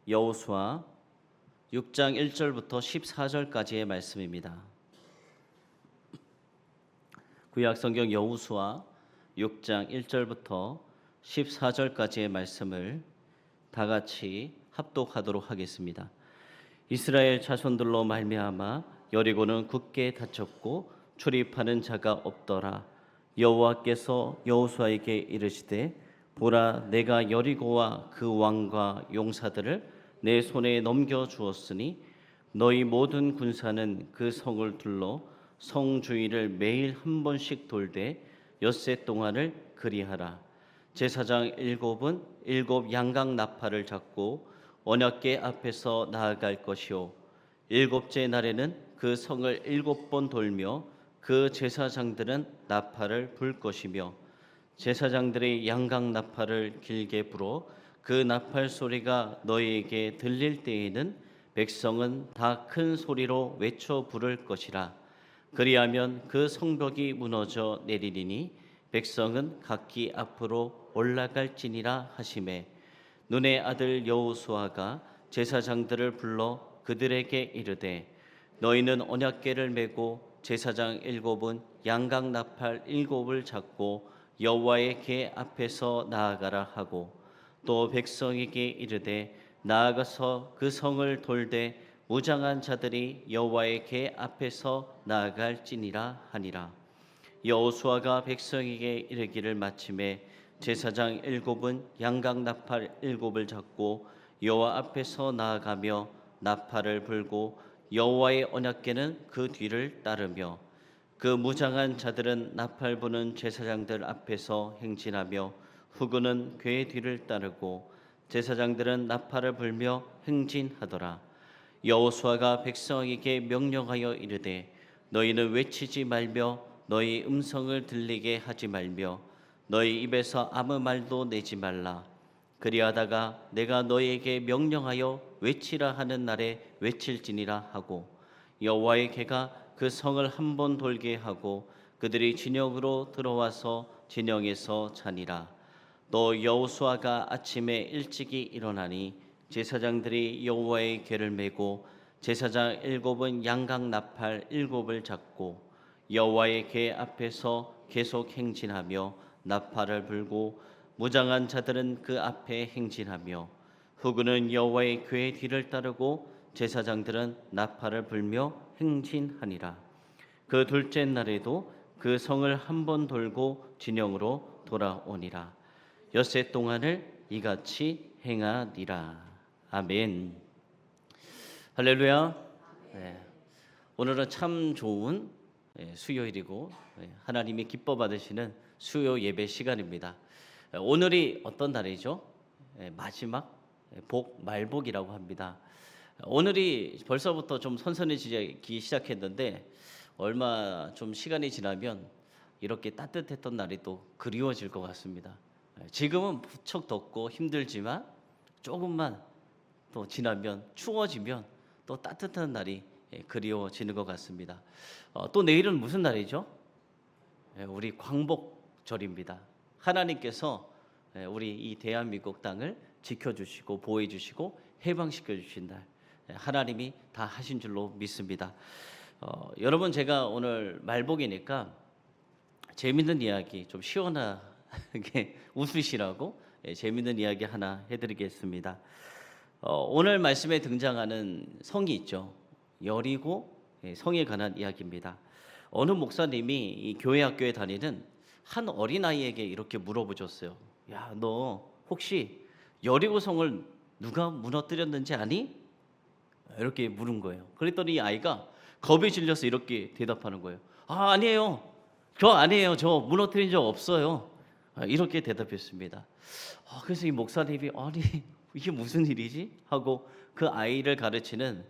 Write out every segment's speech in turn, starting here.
여호수아 6장 1절부터 14절까지의 말씀입니다. 구약성경 여호수아 6장 1절부터 14절까지의 말씀을 다 같이 합독하도록 하겠습니다. 이스라엘 자손들로 말미암아 여리고는 굳게 닫혔고 출입하는 자가 없더라. 여호와께서 여호수아에게 이르시되 보라, 내가 여리고와 그 왕과 용사들을 내 손에 넘겨 주었으니 너희 모든 군사는 그 성을 둘러 성 주위를 매일 한 번씩 돌되 엿새 동안을 그리하라. 제사장 일곱은 일곱 양각 나팔을 잡고 언약궤 앞에서 나아갈 것이요 일곱째 날에는 그 성을 일곱 번 돌며 그 제사장들은 나팔을 불 것이며 제사장들이 양각 나팔을 길게 불어 그 나팔 소리가 너희에게 들릴 때에는 백성은 다 큰 소리로 외쳐 부를 것이라. 그리하면 그 성벽이 무너져 내리리니 백성은 각기 앞으로 올라갈지니라 하시매 눈의 아들 여호수아가 제사장들을 불러 그들에게 이르되 너희는 언약궤를 메고 제사장 일곱은 양각 나팔 일곱을 잡고 여호와의 궤 앞에서 나아가라 하고 또 백성에게 이르되 나아가서 그 성을 돌되 무장한 자들이 여호와의 궤 앞에서 나아갈지니라 하니라. 여호수아가 백성에게 이르기를 마침에 제사장 일곱은 양각 나팔 일곱을 잡고 여호와 앞에서 나아가며 나팔을 불고 여호와의 언약궤는 그 뒤를 따르며 그 무장한 자들은 나팔 부는 제사장들 앞에서 행진하며 후군은 궤 뒤를 따르고 제사장들은 나팔을 불며 행진하더라. 여호수아가 백성에게 명령하여 이르되 너희는 외치지 말며 너희 음성을 들리게 하지 말며 너희 입에서 아무 말도 내지 말라. 그리하다가 내가 너희에게 명령하여 외치라 하는 날에 외칠지니라 하고 여호와의 궤가 그 성을 한 번 돌게 하고 그들이 진영으로 들어와서 진영에서 자니라. 또 여호수아가 아침에 일찍이 일어나니 제사장들이 여호와의 궤를 메고 제사장 일곱은 양각 나팔 일곱을 잡고 여호와의 궤 앞에서 계속 행진하며 나팔을 불고 무장한 자들은 그 앞에 행진하며 후군은 여호와의 궤 뒤를 따르고 제사장들은 나팔을 불며 행진하니라. 그 둘째 날에도 그 성을 한 번 돌고 진영으로 돌아오니라. 엿새 동안을 이같이 행하니라. 아멘. 할렐루야. 네. 오늘은 참 좋은 수요일이고 하나님이 기뻐 받으시는 수요 예배 시간입니다. 오늘이 어떤 날이죠? 마지막 복 말복이라고 합니다. 오늘이 벌써부터 좀 선선해지기 시작했는데 얼마 좀 시간이 지나면 이렇게 따뜻했던 날이 또 그리워질 것 같습니다. 지금은 무척 덥고 힘들지만 조금만 또 지나면 추워지면 또 따뜻한 날이 그리워지는 것 같습니다. 또 내일은 무슨 날이죠? 우리 광복절입니다. 하나님께서 우리 이 대한민국 땅을 지켜주시고 보호해주시고 해방시켜주신 날, 하나님이 다 하신 줄로 믿습니다. 여러분, 제가 오늘 말복이니까 재밌는 이야기, 좀 시원하게 웃으시라고 재밌는 이야기 하나 해드리겠습니다. 오늘 말씀에 등장하는 성이 있죠. 여리고 성에 관한 이야기입니다. 어느 목사님이 이 교회 학교에 다니는 한 어린아이에게 이렇게 물어보셨어요. 야, 너 혹시 여리고 성을 누가 무너뜨렸는지 아니? 이렇게 물은 거예요. 그랬더니 이 아이가 겁에 질려서 이렇게 대답하는 거예요. 아, 아니에요. 저 아니에요. 저 무너뜨린 적 없어요. 이렇게 대답했습니다. 그래서 이 목사님이 아니 이게 무슨 일이지? 하고 그 아이를 가르치는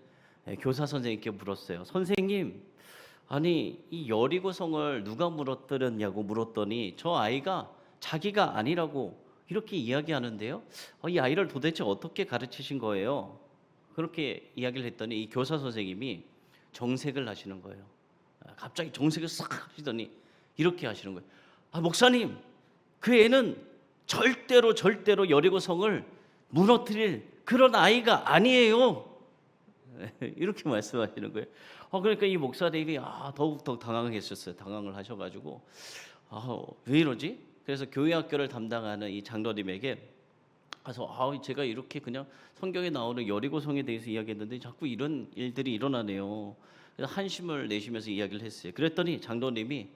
교사 선생님께 물었어요. 선생님, 아니 이 여리고성을 누가 무너뜨렸냐고 물었더니 저 아이가 자기가 아니라고 이렇게 이야기하는데요. 이 아이를 도대체 어떻게 가르치신 거예요? 그렇게 이야기를 했더니 이 교사 선생님이 정색을 하시는 거예요. 갑자기 정색을 싹 하시더니 이렇게 하시는 거예요. 목사님, 그 애는 절대로 여리고성을 무너뜨릴 그런 아이가 아니에요. 이렇게 말씀하시는 거예요. 그러니까 이 목사님이 더욱 당황했었어요. 당황을 하셔가지고 왜 이러지? 그래서 교회 학교를 담당하는 이 장로님에게 가서 제가 이렇게 그냥 성경에 나오는 여리고성에 대해서 이야기했는데 자꾸 이런 일들이 일어나네요. 그래서 한심을 내쉬면서 이야기를 했어요. 그랬더니 장로님이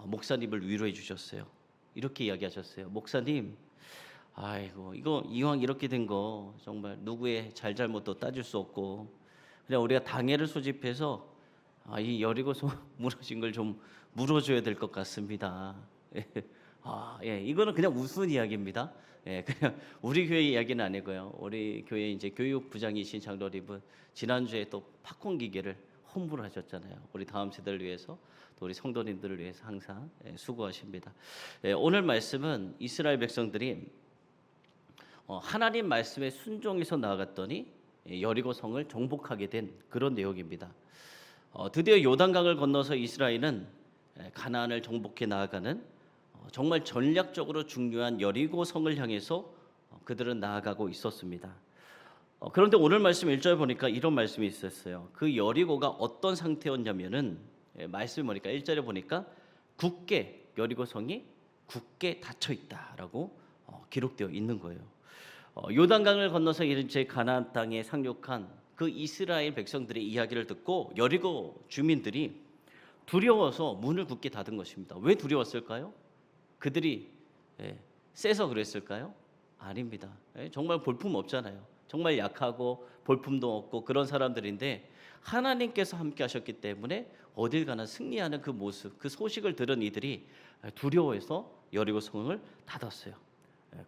목사님을 위로해 주셨어요. 이렇게 이야기하셨어요. 목사님, 아이고 이거 이왕 이렇게 된 거 정말 누구의 잘잘못도 따질 수 없고 그냥 우리가 당회를 소집해서 이 여리고성 무너진 걸 좀 물어줘야 될 것 같습니다. 예, 이거는 그냥 우스운 이야기입니다. 예, 그냥 우리 교회 이야기는 아니고요. 우리 교회 이제 교육부장이신 장로님은 지난주에 또 팝콘 기계를 홍보를 하셨잖아요. 우리 다음 세대를 위해서 또 우리 성도님들을 위해서 항상 수고하십니다. 오늘 말씀은 이스라엘 백성들이 하나님 말씀에 순종해서 나아갔더니 여리고성을 정복하게 된 그런 내용입니다. 드디어 요단강을 건너서 이스라엘은 가나안을 정복해 나아가는 정말 전략적으로 중요한 여리고성을 향해서 그들은 나아가고 있었습니다. 그런데 오늘 말씀 1절 보니까 이런 말씀이 있었어요. 그 여리고가 어떤 상태였냐면은 말씀이 보니까 1절에 보니까 굳게 여리고성이 굳게 닫혀 있다라고 기록되어 있는 거예요. 요단강을 건너서 이제 가나안 땅에 상륙한 그 이스라엘 백성들의 이야기를 듣고 여리고 주민들이 두려워서 문을 굳게 닫은 것입니다. 왜 두려웠을까요? 그들이 세서 그랬을까요? 아닙니다. 정말 볼품 없잖아요. 정말 약하고 볼품도 없고 그런 사람들인데 하나님께서 함께 하셨기 때문에 어딜 가나 승리하는 그 모습, 그 소식을 들은 이들이 두려워해서 여리고성을 닫았어요.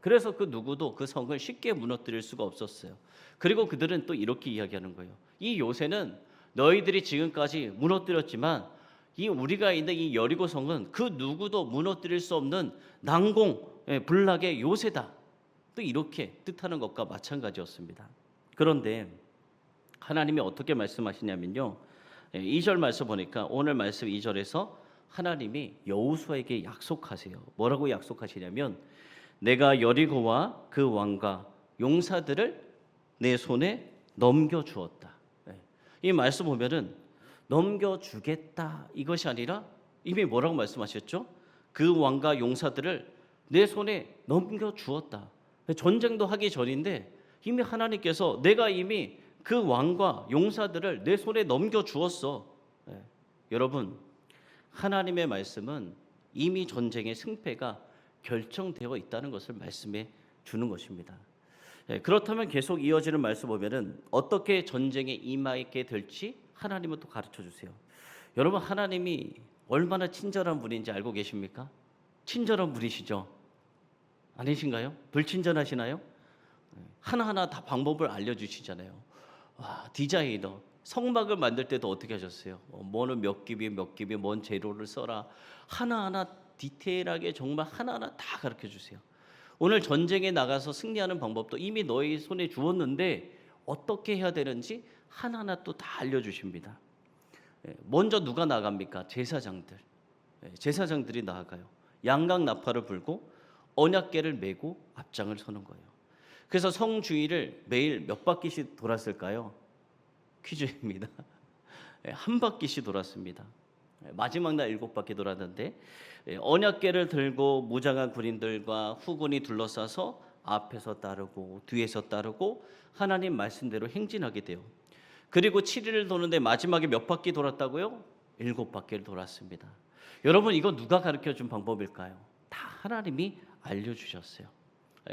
그래서 그 누구도 그 성을 쉽게 무너뜨릴 수가 없었어요. 그리고 그들은 또 이렇게 이야기하는 거예요. 이 요새는 너희들이 지금까지 무너뜨렸지만 이 우리가 있는 이 여리고성은 그 누구도 무너뜨릴 수 없는 난공 불락의 요새다. 또 이렇게 뜻하는 것과 마찬가지였습니다. 그런데 하나님이 어떻게 말씀하시냐면요. 2절 말씀 보니까 오늘 말씀 2절에서 하나님이 여호수아에게 약속하세요. 뭐라고 약속하시냐면 내가 여리고와 그 왕과 용사들을 내 손에 넘겨주었다. 이 말씀 보면은 넘겨주겠다 이것이 아니라 이미 뭐라고 말씀하셨죠? 그 왕과 용사들을 내 손에 넘겨주었다. 전쟁도 하기 전인데 이미 하나님께서 내가 이미 그 왕과 용사들을 내 손에 넘겨주었어. 여러분 하나님의 말씀은 이미 전쟁의 승패가 결정되어 있다는 것을 말씀해 주는 것입니다. 그렇다면 계속 이어지는 말씀 보면은 어떻게 전쟁에 임하게 될지 하나님은 또 가르쳐 주세요. 여러분 하나님이 얼마나 친절한 분인지 알고 계십니까? 친절한 분이시죠? 아니신가요? 불친절하시나요? 하나하나 다 방법을 알려주시잖아요. 디자이너 성막을 만들 때도 어떻게 하셨어요? 뭐는 몇 깁이 뭔 재료를 써라 하나하나 디테일하게 정말 하나하나 다 가르쳐 주세요. 오늘 전쟁에 나가서 승리하는 방법도 이미 너희 손에 주었는데 어떻게 해야 되는지 하나하나 또 다 알려주십니다. 먼저 누가 나갑니까? 제사장들. 제사장들이 나아가요. 양각 나팔을 불고 언약궤를 메고 앞장을 서는 거예요. 그래서 성 주위를 매일 몇 바퀴씩 돌았을까요? 퀴즈입니다. 한 바퀴씩 돌았습니다. 마지막 날 7바퀴 돌았는데 언약궤를 들고 무장한 군인들과 후군이 둘러싸서 앞에서 따르고 뒤에서 따르고 하나님 말씀대로 행진하게 돼요. 그리고 7일을 도는데 마지막에 몇 바퀴 돌았다고요? 7바퀴를 돌았습니다. 여러분 이거 누가 가르쳐준 방법일까요? 다 하나님이 알려주셨어요.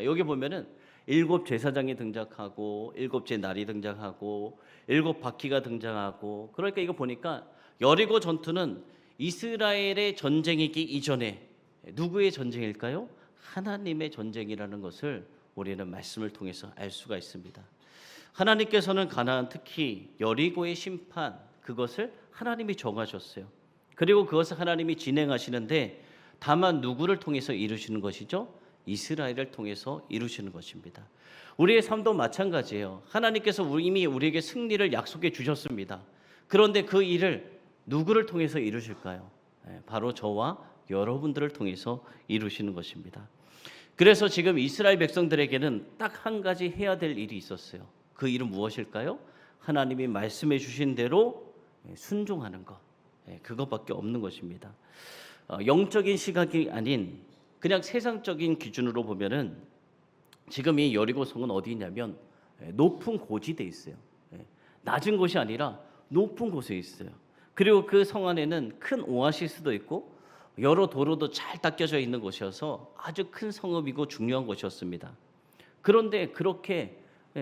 여기 보면은 7 제사장이 등장하고 7째 날이 등장하고 7바퀴가 등장하고 그러니까 이거 보니까 여리고 전투는 이스라엘의 전쟁이기 이전에 누구의 전쟁일까요? 하나님의 전쟁이라는 것을 우리는 말씀을 통해서 알 수가 있습니다. 하나님께서는 가나안 특히 여리고의 심판 그것을 하나님이 정하셨어요. 그리고 그것을 하나님이 진행하시는데 다만 누구를 통해서 이루시는 것이죠? 이스라엘을 통해서 이루시는 것입니다. 우리의 삶도 마찬가지예요. 하나님께서 이미 우리에게 승리를 약속해 주셨습니다. 그런데 그 일을 누구를 통해서 이루실까요? 바로 저와 여러분들을 통해서 이루시는 것입니다. 그래서 지금 이스라엘 백성들에게는 딱 한 가지 해야 될 일이 있었어요. 그 일은 무엇일까요? 하나님이 말씀해 주신 대로 순종하는 것. 그것밖에 없는 것입니다. 영적인 시각이 아닌 그냥 세상적인 기준으로 보면은 지금 이 여리고성은 어디 있냐면 높은 고지대에 있어요. 낮은 곳이 아니라 높은 곳에 있어요. 그리고 그 성 안에는 큰 오아시스도 있고 여러 도로도 잘 닦여져 있는 곳이어서 아주 큰 성읍이고 중요한 곳이었습니다. 그런데 그렇게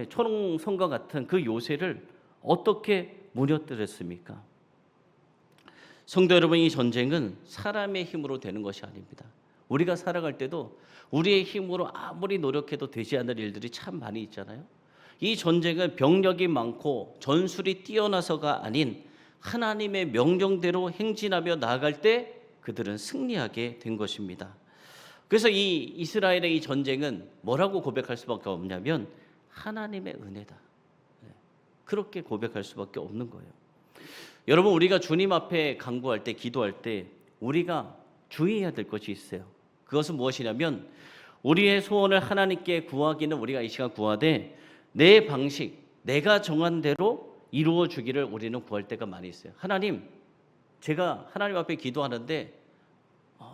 초롱성과 같은 그 요새를 어떻게 무너뜨렸습니까? 성도 여러분, 이 전쟁은 사람의 힘으로 되는 것이 아닙니다. 우리가 살아갈 때도 우리의 힘으로 아무리 노력해도 되지 않을 일들이 참 많이 있잖아요. 이 전쟁은 병력이 많고 전술이 뛰어나서가 아닌 하나님의 명령대로 행진하며 나아갈 때 그들은 승리하게 된 것입니다. 그래서 이 이스라엘의 이 전쟁은 뭐라고 고백할 수밖에 없냐면 하나님의 은혜다. 그렇게 고백할 수밖에 없는 거예요. 여러분, 우리가 주님 앞에 간구할 때, 기도할 때 우리가 주의해야 될 것이 있어요. 그것은 무엇이냐면 우리의 소원을 하나님께 구하기는 우리가 이 시간 구하되 내 방식, 내가 정한 대로 이루어 주기를 우리는 구할 때가 많이 있어요. 하나님, 제가 하나님 앞에 기도하는데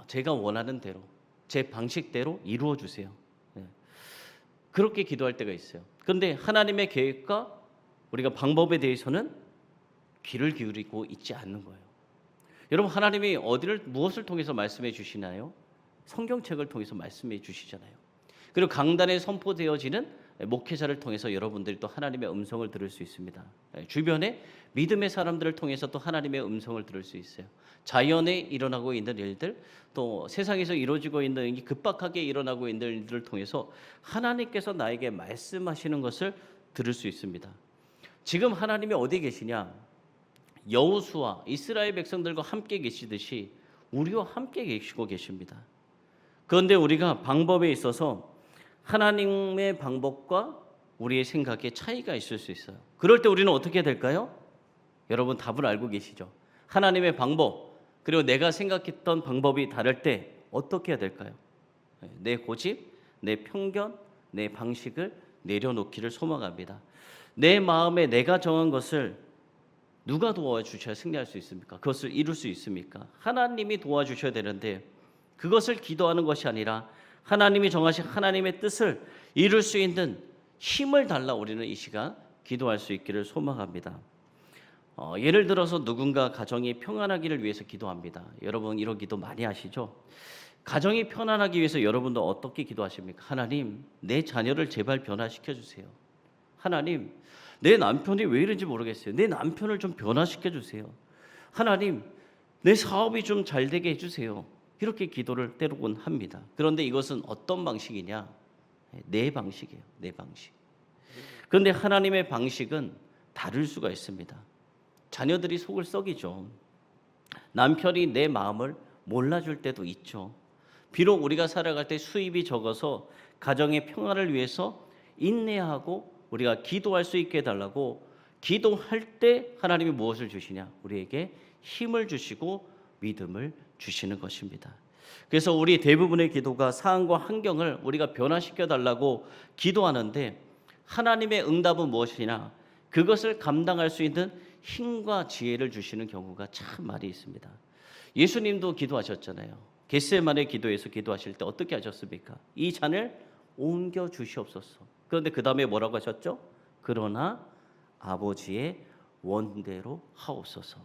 제가 원하는 대로 제 방식대로 이루어 주세요. 그렇게 기도할 때가 있어요. 그런데 하나님의 계획과 우리가 방법에 대해서는 귀를 기울이고 있지 않는 거예요. 여러분, 하나님이 무엇을 통해서 말씀해 주시나요? 성경책을 통해서 말씀해 주시잖아요. 그리고 강단에 선포되어지는 목회자를 통해서 여러분들이 또 하나님의 음성을 들을 수 있습니다. 주변에 믿음의 사람들을 통해서 또 하나님의 음성을 들을 수 있어요. 자연에 일어나고 있는 일들, 또 세상에서 이루어지고 있는 급박하게 일어나고 있는 일들을 통해서 하나님께서 나에게 말씀하시는 것을 들을 수 있습니다. 지금 하나님이 어디 계시냐? 여호수아 이스라엘 백성들과 함께 계시듯이 우리와 함께 계시고 계십니다. 그런데 우리가 방법에 있어서 하나님의 방법과 우리의 생각에 차이가 있을 수 있어요. 그럴 때 우리는 어떻게 될까요? 여러분 답을 알고 계시죠? 하나님의 방법 그리고 내가 생각했던 방법이 다를 때 어떻게 해야 될까요? 내 고집, 내 편견, 내 방식을 내려놓기를 소망합니다. 내 마음에 내가 정한 것을 누가 도와주셔야 승리할 수 있습니까? 그것을 이룰 수 있습니까? 하나님이 도와주셔야 되는데 그것을 기도하는 것이 아니라 하나님이 정하신 하나님의 뜻을 이룰 수 있는 힘을 달라 우리는 이 시간 기도할 수 있기를 소망합니다. 예를 들어서 누군가 가정이 평안하기를 위해서 기도합니다. 여러분 이런 기도 많이 하시죠? 가정이 편안하기 위해서 여러분도 어떻게 기도하십니까? 하나님, 내 자녀를 제발 변화시켜 주세요. 하나님, 내 남편이 왜 이런지 모르겠어요. 내 남편을 좀 변화시켜 주세요. 하나님, 내 사업이 좀 잘 되게 해주세요. 이렇게 기도를 때로는 합니다. 그런데 이것은 어떤 방식이냐? 내 방식이에요. 내 방식. 그런데 하나님의 방식은 다를 수가 있습니다. 자녀들이 속을 썩이죠. 남편이 내 마음을 몰라줄 때도 있죠. 비록 우리가 살아갈 때 수입이 적어서 가정의 평화를 위해서 인내하고 우리가 기도할 수 있게 해달라고 기도할 때 하나님이 무엇을 주시냐? 우리에게 힘을 주시고 믿음을 주시는 것입니다. 그래서 우리 대부분의 기도가 상황과 환경을 우리가 변화시켜 달라고 기도하는데 하나님의 응답은 무엇이냐? 그것을 감당할 수 있는 힘과 지혜를 주시는 경우가 참 많이 있습니다. 예수님도 기도하셨잖아요. 겟세마네 기도에서 기도하실 때 어떻게 하셨습니까? 이 잔을 옮겨 주시옵소서. 그런데 그 다음에 뭐라고 하셨죠? 그러나 아버지의 원대로 하옵소서.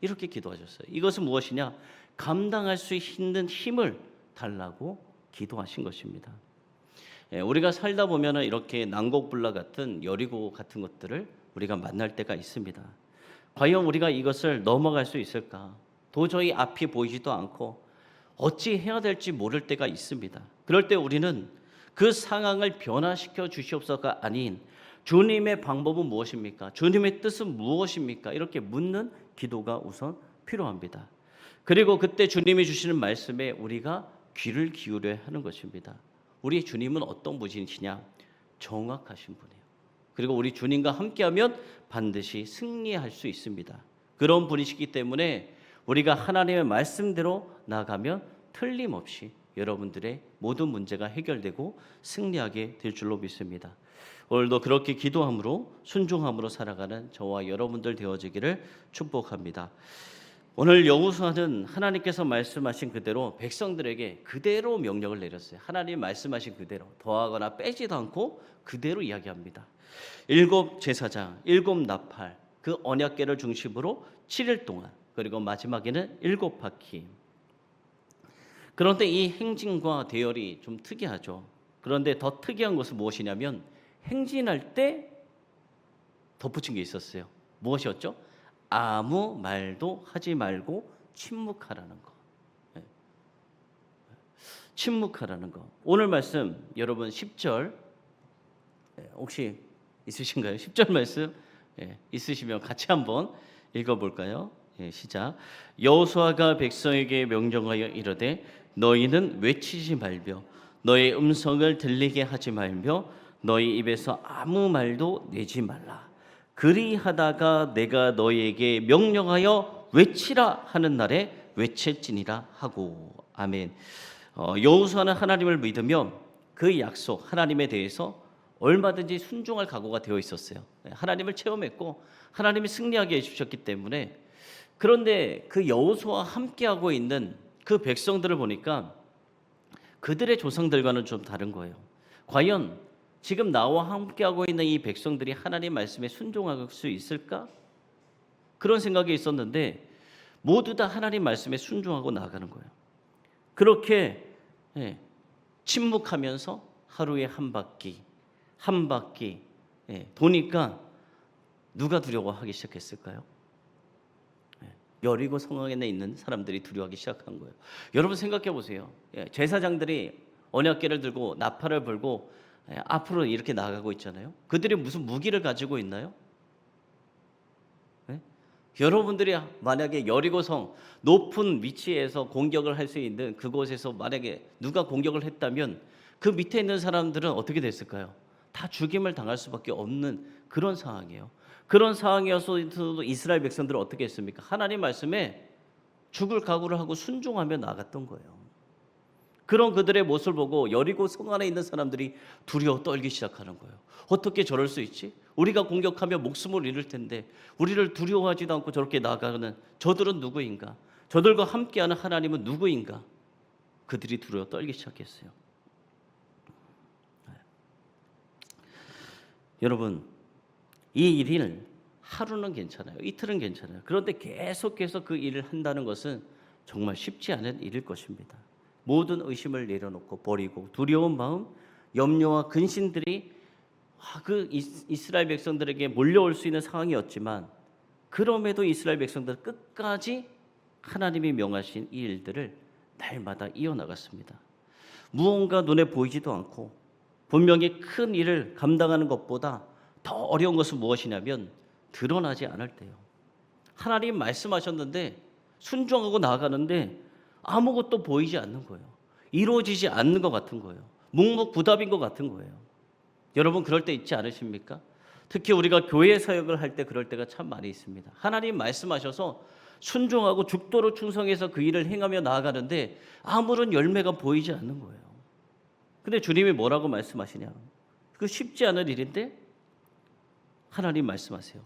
이렇게 기도하셨어요. 이것은 무엇이냐? 감당할 수 있는 힘을 달라고 기도하신 것입니다. 우리가 살다 보면 이렇게 난곡불락 같은 여리고 같은 것들을 우리가 만날 때가 있습니다. 과연 우리가 이것을 넘어갈 수 있을까? 도저히 앞이 보이지도 않고 어찌 해야 될지 모를 때가 있습니다. 그럴 때 우리는 그 상황을 변화시켜 주시옵소서가 아닌 주님의 방법은 무엇입니까? 주님의 뜻은 무엇입니까? 이렇게 묻는 기도가 우선 필요합니다. 그리고 그때 주님이 주시는 말씀에 우리가 귀를 기울여야 하는 것입니다. 우리 주님은 어떤 분이시냐? 정확하신 분이에요. 그리고 우리 주님과 함께하면 반드시 승리할 수 있습니다. 그런 분이시기 때문에 우리가 하나님의 말씀대로 나아가면 틀림없이 여러분들의 모든 문제가 해결되고 승리하게 될 줄로 믿습니다. 오늘도 그렇게 기도함으로 순종함으로 살아가는 저와 여러분들 되어지기를 축복합니다. 오늘 여호수아는 하나님께서 말씀하신 그대로 백성들에게 그대로 명령을 내렸어요. 하나님 말씀하신 그대로 더하거나 빼지도 않고 그대로 이야기합니다. 7 제사장, 7 나팔, 그 언약궤를 중심으로 7일 동안, 그리고 마지막에는 7바퀴. 그런데 이 행진과 대열이 좀 특이하죠. 그런데 더 특이한 것은 무엇이냐면 행진할 때 덧붙인 게 있었어요. 무엇이었죠? 아무 말도 하지 말고 침묵하라는 거. 침묵하라는 거. 오늘 말씀 여러분 10절 혹시 있으신가요? 10절 말씀 있으시면 같이 한번 읽어볼까요? 시작. 여호수아가 백성에게 명령하여 이르되 너희는 외치지 말며 너의 음성을 들리게 하지 말며 너희 입에서 아무 말도 내지 말라. 그리하다가 내가 너희에게 명령하여 외치라 하는 날에 외칠지니라 하고. 아멘. 여호수아는 하나님을 믿으며 그 약속 하나님에 대해서 얼마든지 순종할 각오가 되어 있었어요. 하나님을 체험했고 하나님이 승리하게 해주셨기 때문에. 그런데 그 여호수아와 함께하고 있는 그 백성들을 보니까 그들의 조상들과는 좀 다른 거예요. 과연 지금 나와 함께하고 있는 이 백성들이 하나님 말씀에 순종할 수 있을까? 그런 생각이 있었는데 모두 다 하나님 말씀에 순종하고 나아가는 거예요. 그렇게 침묵하면서 하루에 한 바퀴 도니까 누가 두려워하기 시작했을까요? 여리고 성읍에 있는 사람들이 두려워하기 시작한 거예요. 여러분 생각해 보세요. 제사장들이 언약궤를 들고 나팔을 불고 앞으로 이렇게 나가고 있잖아요. 그들이 무슨 무기를 가지고 있나요? 여러분들이 만약에 여리고성 높은 위치에서 공격을 할 수 있는 그곳에서 만약에 누가 공격을 했다면 그 밑에 있는 사람들은 어떻게 됐을까요? 다 죽임을 당할 수밖에 없는 그런 상황이에요. 그런 상황이어서도 이스라엘 백성들은 어떻게 했습니까? 하나님 말씀에 죽을 각오를 하고 순종하며 나갔던 거예요. 그런 그들의 모습을 보고 여리고 성 안에 있는 사람들이 두려워 떨기 시작하는 거예요. 어떻게 저럴 수 있지? 우리가 공격하면 목숨을 잃을 텐데 우리를 두려워하지도 않고 저렇게 나가는 저들은 누구인가? 저들과 함께하는 하나님은 누구인가? 그들이 두려워 떨기 시작했어요. 여러분, 이 일을 하루는 괜찮아요. 이틀은 괜찮아요. 그런데 계속해서 그 일을 한다는 것은 정말 쉽지 않은 일일 것입니다. 모든 의심을 내려놓고 버리고 두려운 마음, 염려와 근심들이 그 이스라엘 백성들에게 몰려올 수 있는 상황이었지만 그럼에도 이스라엘 백성들은 끝까지 하나님이 명하신 이 일들을 날마다 이어나갔습니다. 무언가 눈에 보이지도 않고 분명히 큰 일을 감당하는 것보다 더 어려운 것은 무엇이냐면 드러나지 않을 때요. 하나님 말씀하셨는데 순종하고 나아가는데 아무것도 보이지 않는 거예요. 이루어지지 않는 것 같은 거예요. 묵묵부답인 것 같은 거예요. 여러분 그럴 때 있지 않으십니까? 특히 우리가 교회 사역을 할 때 그럴 때가 참 많이 있습니다. 하나님 말씀하셔서 순종하고 죽도록 충성해서 그 일을 행하며 나아가는데 아무런 열매가 보이지 않는 거예요. 근데 주님이 뭐라고 말씀하시냐? 그 쉽지 않은 일인데 하나님 말씀하세요.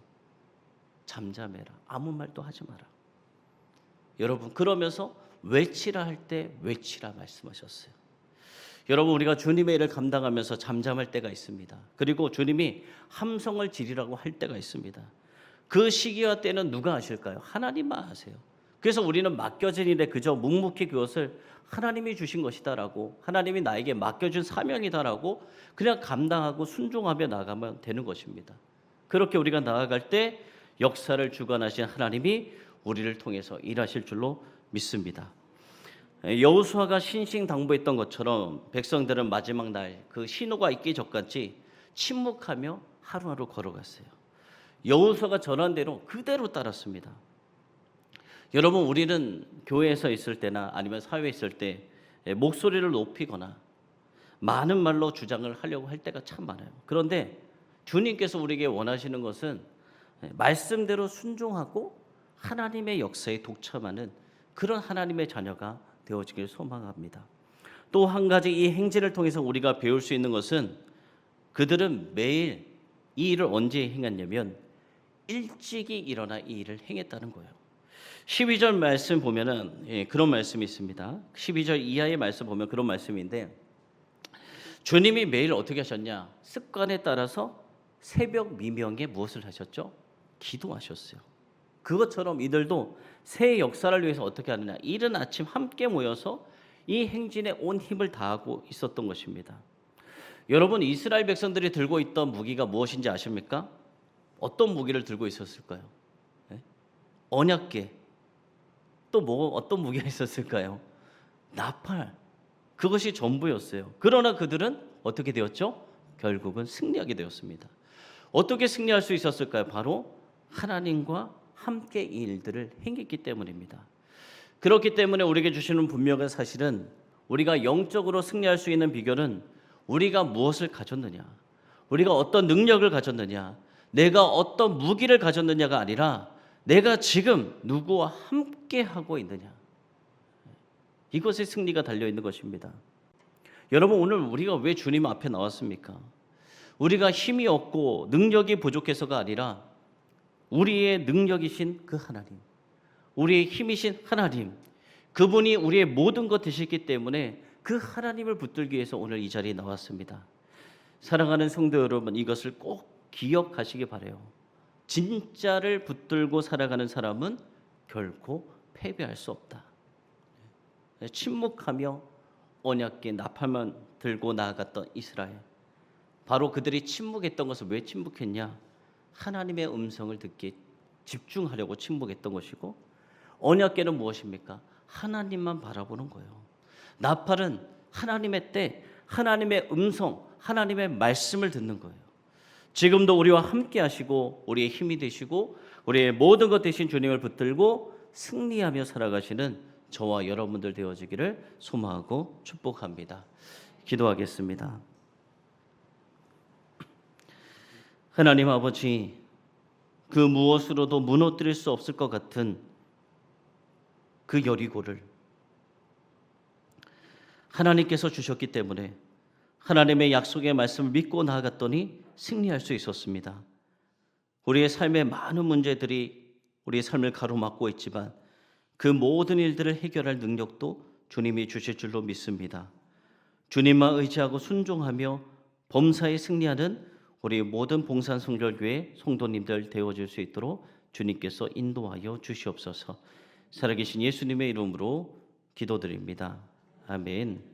잠잠해라. 아무 말도 하지 마라. 여러분 그러면서 외치라 할 때 외치라 말씀하셨어요. 여러분 우리가 주님의 일을 감당하면서 잠잠할 때가 있습니다. 그리고 주님이 함성을 지르라고 할 때가 있습니다. 그 시기와 때는 누가 아실까요? 하나님만 아세요. 그래서 우리는 맡겨진 일에 그저 묵묵히 그것을 하나님이 주신 것이다라고, 하나님이 나에게 맡겨준 사명이다라고 그냥 감당하고 순종하며 나가면 되는 것입니다. 그렇게 우리가 나아갈 때 역사를 주관하신 하나님이 우리를 통해서 일하실 줄로 믿습니다. 여호수아가 신신당부했던 것처럼 백성들은 마지막 날 그 신호가 있기 전까지 침묵하며 하루하루 걸어갔어요. 여호수아가 전한 대로 그대로 따랐습니다. 여러분 우리는 교회에서 있을 때나 아니면 사회에 있을 때 목소리를 높이거나 많은 말로 주장을 하려고 할 때가 참 많아요. 그런데 주님께서 우리에게 원하시는 것은 말씀대로 순종하고 하나님의 역사에 동참하는 그런 하나님의 자녀가 되어지길 소망합니다. 또 한 가지 이 행진을 통해서 우리가 배울 수 있는 것은 그들은 매일 이 일을 언제 행했냐면 일찍이 일어나 이 일을 행했다는 거예요. 12절 말씀 보면은 그런 말씀이 있습니다. 12절 이하의 말씀 보면 그런 말씀인데 주님이 매일 어떻게 하셨냐? 습관에 따라서 새벽 미명에 무엇을 하셨죠? 기도하셨어요. 그것처럼 이들도 새 역사를 위해서 어떻게 하느냐? 이른 아침 함께 모여서 이 행진에 온 힘을 다하고 있었던 것입니다. 여러분, 이스라엘 백성들이 들고 있던 무기가 무엇인지 아십니까? 어떤 무기를 들고 있었을까요? 네? 언약궤. 또 어떤 무기가 있었을까요? 나팔. 그것이 전부였어요. 그러나 그들은 어떻게 되었죠? 결국은 승리하게 되었습니다. 어떻게 승리할 수 있었을까요? 바로 하나님과 함께 이 일들을 행했기 때문입니다. 그렇기 때문에 우리에게 주시는 분명한 사실은 우리가 영적으로 승리할 수 있는 비결은 우리가 무엇을 가졌느냐, 우리가 어떤 능력을 가졌느냐, 내가 어떤 무기를 가졌느냐가 아니라 내가 지금 누구와 함께 하고 있느냐, 이것에 승리가 달려있는 것입니다. 여러분, 오늘 우리가 왜 주님 앞에 나왔습니까? 우리가 힘이 없고 능력이 부족해서가 아니라 우리의 능력이신 그 하나님, 우리의 힘이신 하나님, 그분이 우리의 모든 것 되셨기 때문에 그 하나님을 붙들기 위해서 오늘 이 자리에 나왔습니다. 사랑하는 성도 여러분, 이것을 꼭 기억하시기 바라요. 진짜를 붙들고 살아가는 사람은 결코 패배할 수 없다. 침묵하며 언약궤 나팔만 들고 나아갔던 이스라엘, 바로 그들이 침묵했던 것은 왜 침묵했냐? 하나님의 음성을 듣기에 집중하려고 침묵했던 것이고, 언약궤는 무엇입니까? 하나님만 바라보는 거예요. 나팔은 하나님의 때, 하나님의 음성, 하나님의 말씀을 듣는 거예요. 지금도 우리와 함께 하시고 우리의 힘이 되시고 우리의 모든 것 되신 주님을 붙들고 승리하며 살아가시는 저와 여러분들 되어지기를 소망하고 축복합니다. 기도하겠습니다. 하나님 아버지, 그 무엇으로도 무너뜨릴 수 없을 것 같은 그 여리고를 하나님께서 주셨기 때문에 하나님의 약속의 말씀을 믿고 나아갔더니 승리할 수 있었습니다. 우리의 삶의 많은 문제들이 우리의 삶을 가로막고 있지만 그 모든 일들을 해결할 능력도 주님이 주실 줄로 믿습니다. 주님만 의지하고 순종하며 범사에 승리하는 우리 모든 봉산성결교회 성도님들 되어줄 수 있도록 주님께서 인도하여 주시옵소서. 살아계신 예수님의 이름으로 기도드립니다. 아멘.